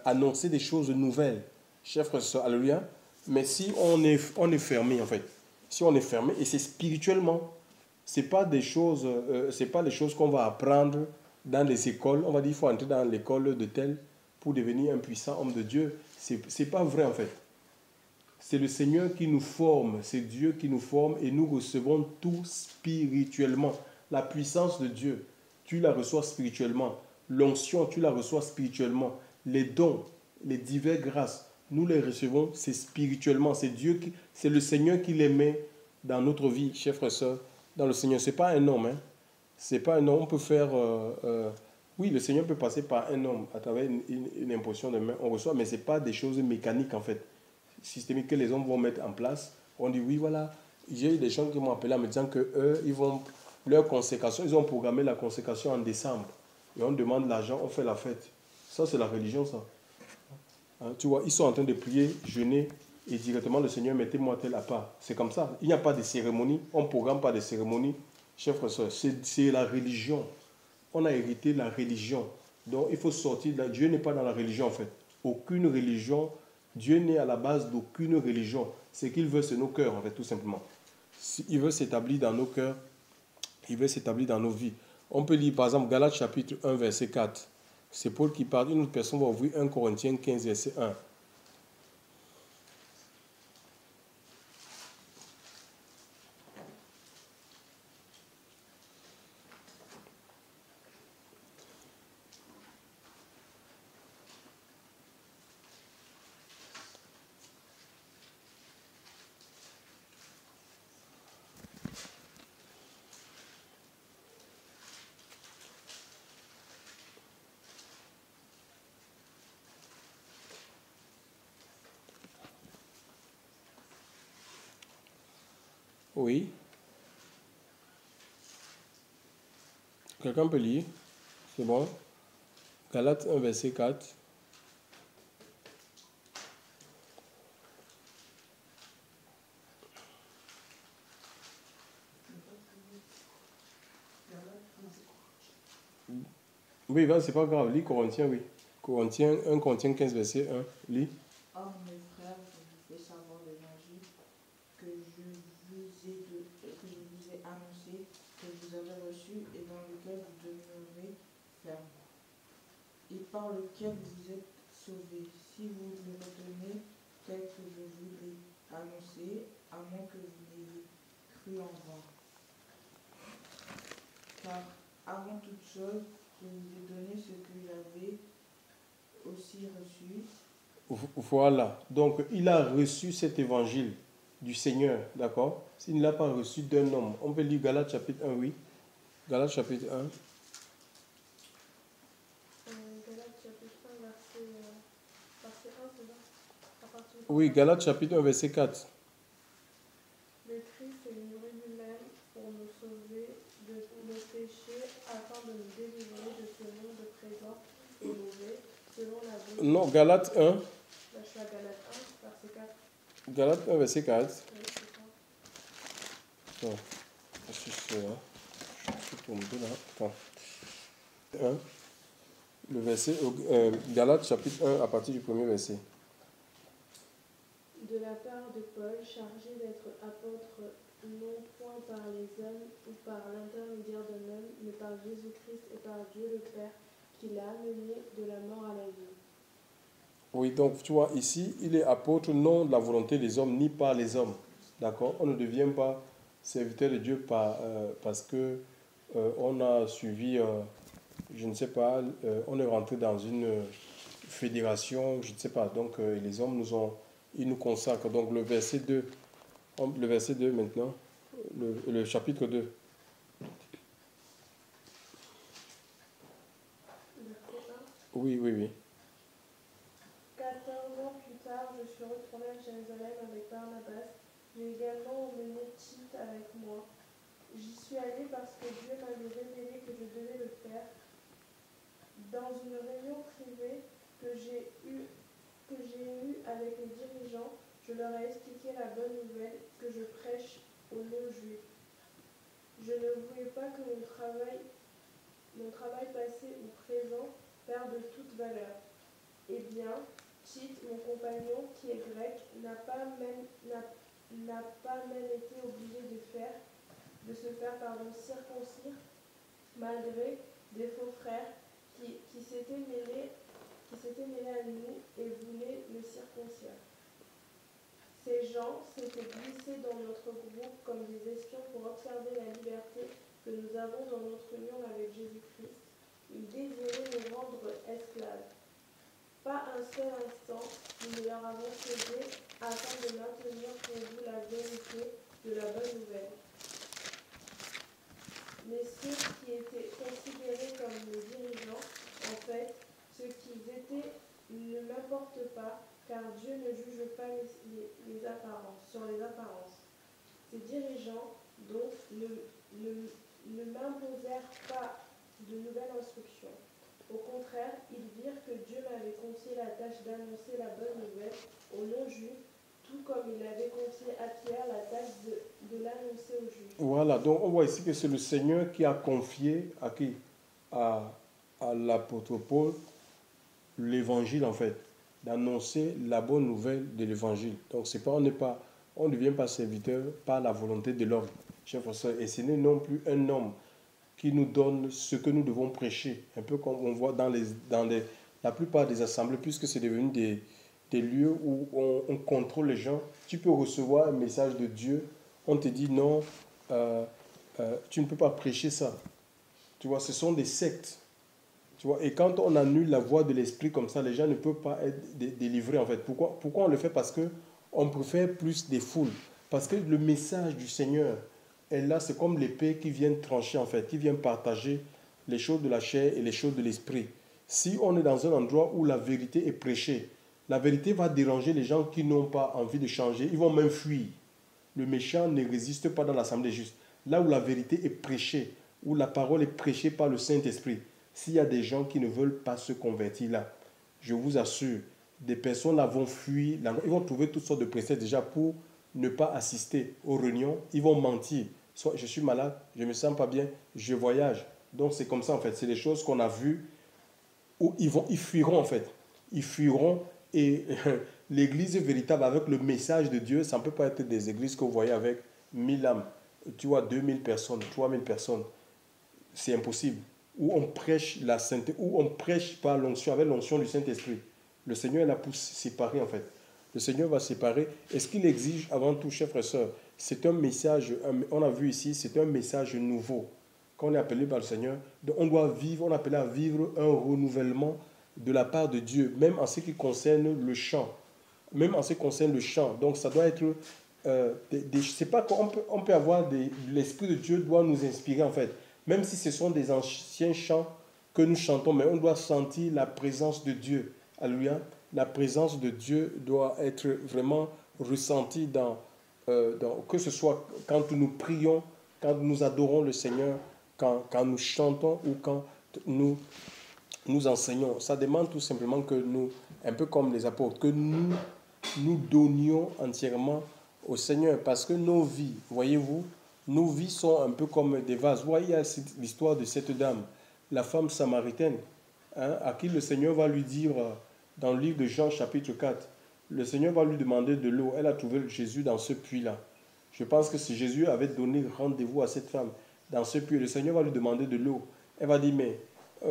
annoncer des choses nouvelles, chers frères et sœurs. Alléluia. Mais si on est fermé, en fait, si on est fermé, et c'est spirituellement, c'est pas des choses qu'on va apprendre dans les écoles. On va dire il faut entrer dans l'école de tel pour devenir un puissant homme de Dieu. C'est pas vrai, en fait. C'est le Seigneur qui nous forme, c'est Dieu qui nous forme et nous recevons tout spirituellement. La puissance de Dieu, tu la reçois spirituellement. L'onction, tu la reçois spirituellement. Les dons, les diverses grâces, nous les recevons, c'est spirituellement. C'est le Seigneur qui les met dans notre vie, chers frères et sœurs, dans le Seigneur. Ce n'est pas un homme, hein. C'est pas un homme. On peut faire... oui, le Seigneur peut passer par un homme à travers une imposition de main. On reçoit, mais ce n'est pas des choses mécaniques, en fait, systémiques que les hommes vont mettre en place. On dit, oui, voilà, j'ai eu des gens qui m'ont appelé en me disant que eux, leur consécration, ils ont programmé la consécration en décembre. Et on demande l'argent, on fait la fête. Ça, c'est la religion, ça. Hein, tu vois, ils sont en train de prier, jeûner, et directement le Seigneur, mettez-moi tel à part. C'est comme ça. Il n'y a pas de cérémonie, on ne programme pas de cérémonie. Chers frères et sœurs, c'est la religion. On a hérité la religion. Donc, il faut sortir. Dieu n'est pas dans la religion, en fait. Aucune religion. Dieu n'est à la base d'aucune religion. Ce qu'il veut, c'est nos cœurs, en fait, tout simplement. Il veut s'établir dans nos cœurs. Il veut s'établir dans nos vies. On peut lire, par exemple, Galates chapitre 1, verset 4. C'est Paul qui parle. Une autre personne va ouvrir 1 Corinthiens 15, verset 1. Oui. Quelqu'un peut lire? C'est bon. Galates 1, verset 4. Oui, c'est pas grave. Lis Corinthiens, oui. 1 Corinthiens 15, verset 1. Lis. Or, mes frères, je vous fais savoir l'évangile que je vous ai annoncé, que vous avez reçu et dans lequel vous demeurez ferme, et par lequel vous êtes sauvés, si vous le retenez tel que je vous l'ai annoncé, à moins que vous n'ayez cru en vain. Car avant toute chose, je vous ai donné ce que j'avais aussi reçu. Voilà. Donc, il a reçu cet évangile du Seigneur, d'accord? S'il ne l'a pas reçu d'un homme, on peut lire Galates chapitre 1, oui. Galates chapitre 1. Galates chapitre 1, verset 1, c'est ça? Oui, Galates chapitre 1, verset 4. Le Christ est venu lui-même pour nous sauver de nos péchés, afin de nous délivrer de ce monde présent et mauvais, selon la volonté. Non, Galates 1. Là, je suis à Galates 1, verset 4. Galates 1, verset 4. Oui, c'est ça. Attends, je suis tombé là. Attends. 1. Le verset, Galates chapitre 1, à partir du premier verset. De la part de Paul, chargé d'être apôtre non point par les hommes ou par l'intermédiaire d'un homme, mais par Jésus-Christ et par Dieu le Père, qui l'a amené de la mort à la vie. Oui, donc tu vois, ici, il est apôtre non de la volonté des hommes, ni par les hommes. D'accord? On ne devient pas serviteur de Dieu parce que on a suivi, je ne sais pas, on est rentré dans une fédération, je ne sais pas. Donc les hommes ils nous consacrent. Donc le verset 2 maintenant, le chapitre 2. Verset 1. Oui, oui, oui. 14 ans plus tard, je suis retourné à Jérusalem avec Barnabas. J'ai également emmené Tite avec moi. J'y suis allé parce que Dieu m'avait révélé que je devais le faire. Dans une réunion privée que j'ai eue avec les dirigeants, je leur ai expliqué la bonne nouvelle que je prêche aux non-juifs. Je ne voulais pas que mon travail passé ou présent perde toute valeur. Eh bien, Tite, mon compagnon, qui est grec, n'a pas même été obligé de se faire circoncire, malgré des faux frères qui s'étaient mêlés à nous et voulaient le circoncire. Ces gens s'étaient glissés dans notre groupe comme des espions pour observer la liberté que nous avons dans notre union avec Jésus-Christ. Ils désiraient nous rendre esclaves. Pas un seul instant, nous leur avons cédé afin de maintenir pour vous la vérité de la bonne nouvelle. Mais ceux qui étaient considérés comme nos dirigeants, en fait, ce qu'ils étaient ne m'importe pas, car Dieu ne juge pas les apparences, sur les apparences. Ces dirigeants, donc, ne m'imposèrent pas de nouvelles instructions. Au contraire, ils virent que Dieu m'avait confié la tâche d'annoncer la bonne nouvelle aux non-juifs, tout comme il avait confié à Pierre la tâche de l'annoncer aux juifs. Voilà, donc on voit ici que c'est le Seigneur qui a confié à qui? À l'apôtre Paul l'évangile en fait, d'annoncer la bonne nouvelle de l'évangile. Donc c'est pas, on ne devient pas serviteur par la volonté de l'homme, chers frères, et ce n'est non plus un homme qui nous donne ce que nous devons prêcher, un peu comme on voit la plupart des assemblées, puisque c'est devenu des lieux où on contrôle les gens. Tu peux recevoir un message de Dieu, on te dit non, tu ne peux pas prêcher ça. Tu vois, ce sont des sectes. Tu vois, et quand on annule la voix de l'esprit comme ça, les gens ne peuvent pas être délivrés en fait. Pourquoi on le fait? Parce que on préfère plus des foules. Parce que le message du Seigneur est là, c'est comme l'épée qui vient trancher en fait, qui vient partager les choses de la chair et les choses de l'esprit. Si on est dans un endroit où la vérité est prêchée, la vérité va déranger les gens qui n'ont pas envie de changer. Ils vont même fuir. Le méchant ne résiste pas dans l'assemblée juste. Là où la vérité est prêchée, où la parole est prêchée par le Saint-Esprit, s'il y a des gens qui ne veulent pas se convertir là, je vous assure, des personnes là vont fuir, ils vont trouver toutes sortes de prétextes déjà pour ne pas assister aux réunions, ils vont mentir. Soit je suis malade, je ne me sens pas bien, je voyage. Donc c'est comme ça en fait, c'est des choses qu'on a vues où ils fuiront en fait. Ils fuiront et l'église véritable avec le message de Dieu, ça ne peut pas être des églises que vous voyez avec 1000 âmes, tu vois, 2000 personnes, 3000 personnes. C'est impossible. Où on prêche la sainteté, où on prêche par l'onction, avec l'onction du Saint-Esprit. Le Seigneur est là pour séparer en fait. Le Seigneur va séparer. Et ce qu'il exige avant tout, chers frères et sœurs, c'est un message, on a vu ici, c'est un message nouveau. Quand on est appelé par le Seigneur, on doit vivre, on est appelé à vivre un renouvellement de la part de Dieu, même en ce qui concerne le chant. Même en ce qui concerne le chant. Donc ça doit être, c'est pas qu'on peut avoir l'Esprit de Dieu doit nous inspirer en fait. Même si ce sont des anciens chants que nous chantons, mais on doit sentir la présence de Dieu. Alléluia. La présence de Dieu doit être vraiment ressentie que ce soit quand nous prions, quand nous adorons le Seigneur, quand nous chantons ou quand nous enseignons. Ça demande tout simplement que nous, un peu comme les apôtres, que nous donnions entièrement au Seigneur. Parce que nos vies, voyez-vous, nos vies sont un peu comme des vases. Vous voyez l'histoire de cette dame, la femme samaritaine, à qui le Seigneur va lui dire, dans le livre de Jean chapitre 4, le Seigneur va lui demander de l'eau. Elle a trouvé Jésus dans ce puits-là. Je pense que si Jésus avait donné rendez-vous à cette femme dans ce puits, le Seigneur va lui demander de l'eau. Elle va dire, mais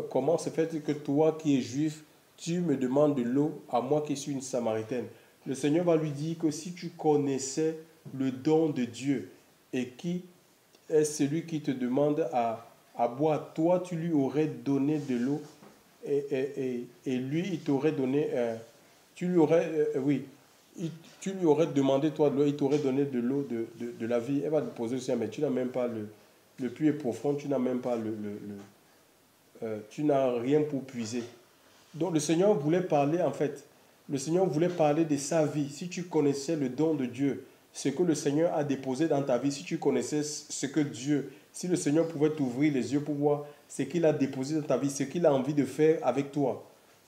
comment se fait-il que toi qui es juif, tu me demandes de l'eau à moi qui suis une Samaritaine? Le Seigneur va lui dire que si tu connaissais le don de Dieu et qui est celui qui te demande à boire, toi tu lui aurais donné de l'eau et lui il t'aurait donné, tu lui aurais, oui, tu lui aurais demandé toi de l'eau, il t'aurait donné de l'eau de la vie. Elle va te poser aussi, mais tu n'as même pas le puits est profond, tu n'as même pas tu n'as rien pour puiser. Donc le Seigneur voulait parler en fait, le Seigneur voulait parler de sa vie. Si tu connaissais le don de Dieu, ce que le Seigneur a déposé dans ta vie, si tu connaissais ce que Dieu, si le Seigneur pouvait t'ouvrir les yeux pour voir ce qu'il a déposé dans ta vie, ce qu'il a envie de faire avec toi,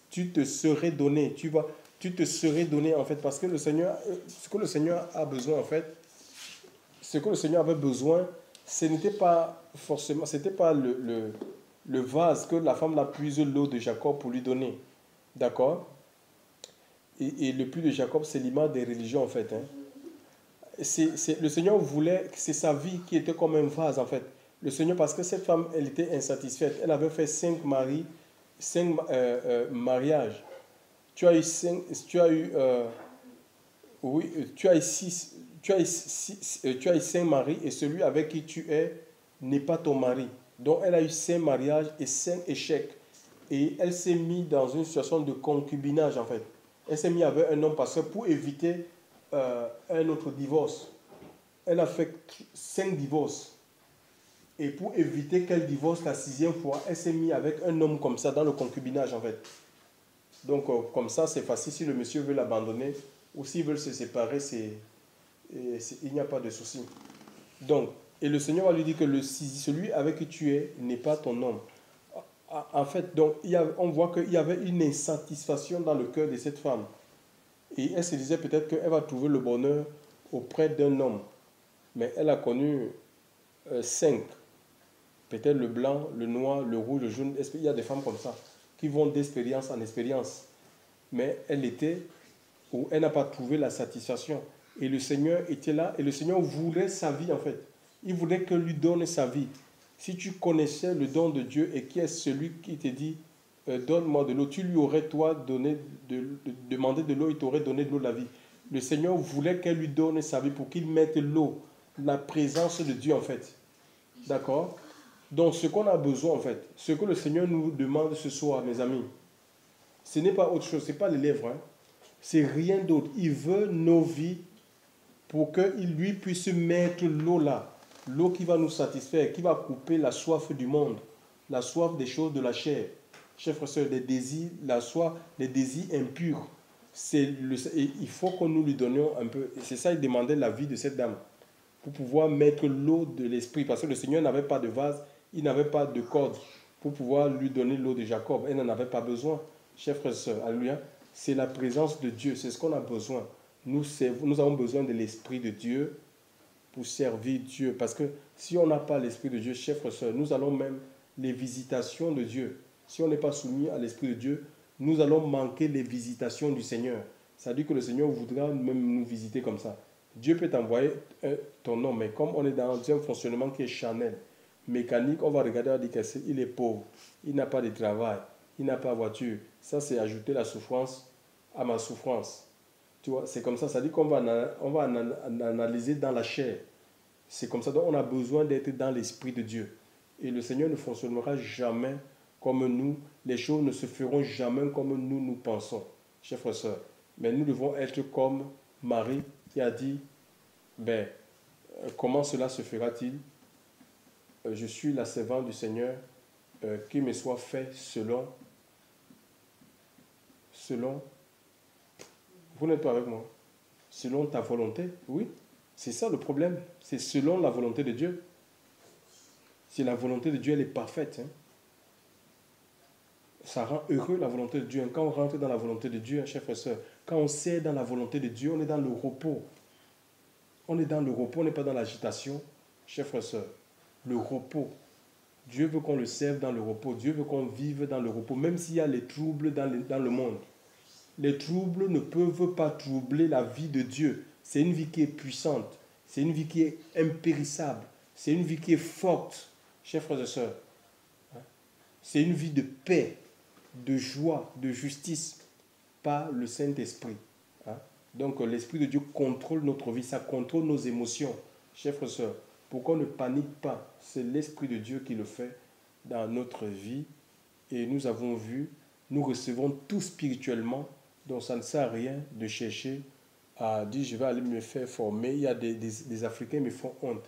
tu te serais donné, tu te serais donné en fait, parce que le Seigneur, ce que le Seigneur a besoin en fait, ce que le Seigneur avait besoin, ce n'était pas forcément, c'était pas le vase que la femme l'a puisé l'eau de Jacob pour lui donner. D'accord? Et le puits de Jacob, c'est l'image des religions en fait. Hein. Le Seigneur voulait, c'est sa vie qui était comme un vase en fait. Le Seigneur, parce que cette femme, elle était insatisfaite. Elle avait fait 5 maris, 5 mariages. Tu as eu 5, tu as eu, oui, tu as eu 6, tu as eu 5 maris et celui avec qui tu es n'est pas ton mari. Donc elle a eu 5 mariages et 5 échecs. Et elle s'est mise dans une situation de concubinage en fait. Elle s'est mise avec un homme parce que pour éviter un autre divorce, elle a fait 5 divorces. Et pour éviter qu'elle divorce la 6e fois, elle s'est mise avec un homme comme ça dans le concubinage en fait. Donc comme ça c'est facile si le monsieur veut l'abandonner ou s'ils veulent se séparer, il n'y a pas de souci. Donc, et le Seigneur va lui dire que celui avec qui tu es n'est pas ton homme. En fait, donc, on voit qu'il y avait une insatisfaction dans le cœur de cette femme. Et elle se disait peut-être qu'elle va trouver le bonheur auprès d'un homme. Mais elle a connu 5. Peut-être le blanc, le noir, le rouge, le jaune. Il y a des femmes comme ça qui vont d'expérience en expérience. Mais elle n'a pas trouvé la satisfaction. Et le Seigneur était là et le Seigneur voulait sa vie en fait. Il voulait que lui donne sa vie. Si tu connaissais le don de Dieu et qui est celui qui te dit donne-moi de l'eau, tu lui aurais toi demandé de l'eau, il t'aurait donné de l'eau de la vie. Le Seigneur voulait qu'elle lui donne sa vie pour qu'il mette l'eau, la présence de Dieu en fait. D'accord? Donc ce qu'on a besoin en fait, ce que le Seigneur nous demande ce soir, mes amis, ce n'est pas autre chose, ce n'est pas les lèvres, hein. C'est rien d'autre. Il veut nos vies pour qu'il lui puisse mettre l'eau là. L'eau qui va nous satisfaire, qui va couper la soif du monde, la soif des choses de la chair. Chers frères et sœurs, les désirs, la soif, les désirs impurs. Il faut que nous lui donnions un peu. C'est ça, il demandait la vie de cette dame. Pour pouvoir mettre l'eau de l'esprit. Parce que le Seigneur n'avait pas de vase, il n'avait pas de corde pour pouvoir lui donner l'eau de Jacob. Elle n'en avait pas besoin. Chers frères et sœurs, alléluia. C'est la présence de Dieu, c'est ce qu'on a besoin. Nous avons besoin de l'Esprit de Dieu pour servir Dieu. Parce que si on n'a pas l'Esprit de Dieu, chers frères et sœurs, nous allons même les visitations de Dieu. Si on n'est pas soumis à l'Esprit de Dieu, nous allons manquer les visitations du Seigneur. Ça veut dire que le Seigneur voudra même nous visiter comme ça. Dieu peut t'envoyer ton nom, mais comme on est dans un fonctionnement qui est charnel, mécanique, on va regarder, on va dire qu'il est pauvre, il n'a pas de travail, il n'a pas de voiture. Ça, c'est ajouter la souffrance à ma souffrance. Tu vois, c'est comme ça. Ça dit qu'on va analyser dans la chair. C'est comme ça. Donc, on a besoin d'être dans l'Esprit de Dieu. Et le Seigneur ne fonctionnera jamais comme nous. Les choses ne se feront jamais comme nous pensons, chers frères et sœurs. Mais nous devons être comme Marie qui a dit, comment cela se fera-t-il? Je suis la servante du Seigneur, qu'il me soit fait selon. Vous n'êtes pas avec moi? Selon ta volonté, oui. C'est ça le problème. C'est selon la volonté de Dieu. Si la volonté de Dieu, elle est parfaite, hein, ça rend heureux la volonté de Dieu. Quand on rentre dans la volonté de Dieu, chers frères et sœurs, quand on sait dans la volonté de Dieu, on est dans le repos. On est dans le repos, on n'est pas dans l'agitation, chers frères et sœurs. Le repos. Dieu veut qu'on le serve dans le repos. Dieu veut qu'on vive dans le repos, même s'il y a les troubles dans le monde. Les troubles ne peuvent pas troubler la vie de Dieu. C'est une vie qui est puissante. C'est une vie qui est impérissable. C'est une vie qui est forte, chers frères et sœurs. C'est une vie de paix, de joie, de justice par le Saint-Esprit. Donc l'Esprit de Dieu contrôle notre vie, ça contrôle nos émotions, chers frères et sœurs. Pourquoi on ne panique pas? C'est l'Esprit de Dieu qui le fait dans notre vie. Et nous avons vu, nous recevons tout spirituellement, donc ça ne sert à rien de chercher à dire je vais aller me faire former. Il y a des Africains qui me font honte.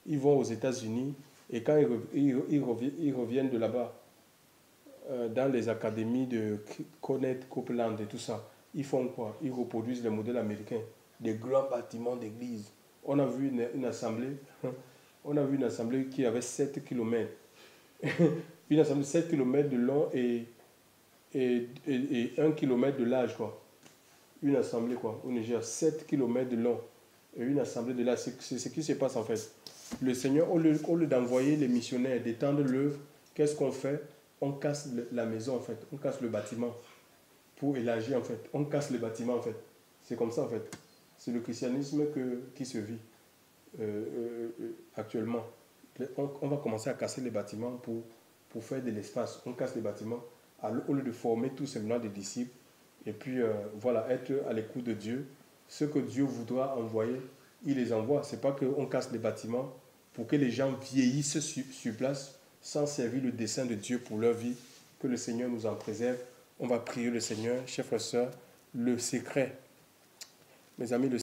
Ils vont aux États-Unis et quand ils reviennent de là-bas, dans les académies de Connect, Copeland et tout ça, ils font quoi? Ils reproduisent les modèles américains, des grands bâtiments d'église. On a vu une assemblée, qui avait 7 km. Une assemblée de 7 km de long et 1 km de large, quoi. Une assemblée, quoi, au Niger, 7 km de long et une assemblée de large. C'est ce qui se passe, en fait. Le Seigneur, au lieu d'envoyer les missionnaires, d'étendre l'œuvre, qu'est-ce qu'on fait? On casse la maison, en fait. On casse le bâtiment pour élargir, en fait. On casse le bâtiment, en fait. C'est comme ça, en fait. C'est le christianisme qui se vit actuellement. On va commencer à casser les bâtiments pour faire de l'espace. On casse les bâtiments au lieu de former tout simplement des disciples. Et puis, voilà, être à l'écoute de Dieu. Ce que Dieu voudra envoyer, il les envoie. Ce n'est pas qu'on casse les bâtiments pour que les gens vieillissent sur place sans servir le dessein de Dieu pour leur vie. Que le Seigneur nous en préserve. On va prier le Seigneur, chers frères et sœurs, le secret. Mes amis, le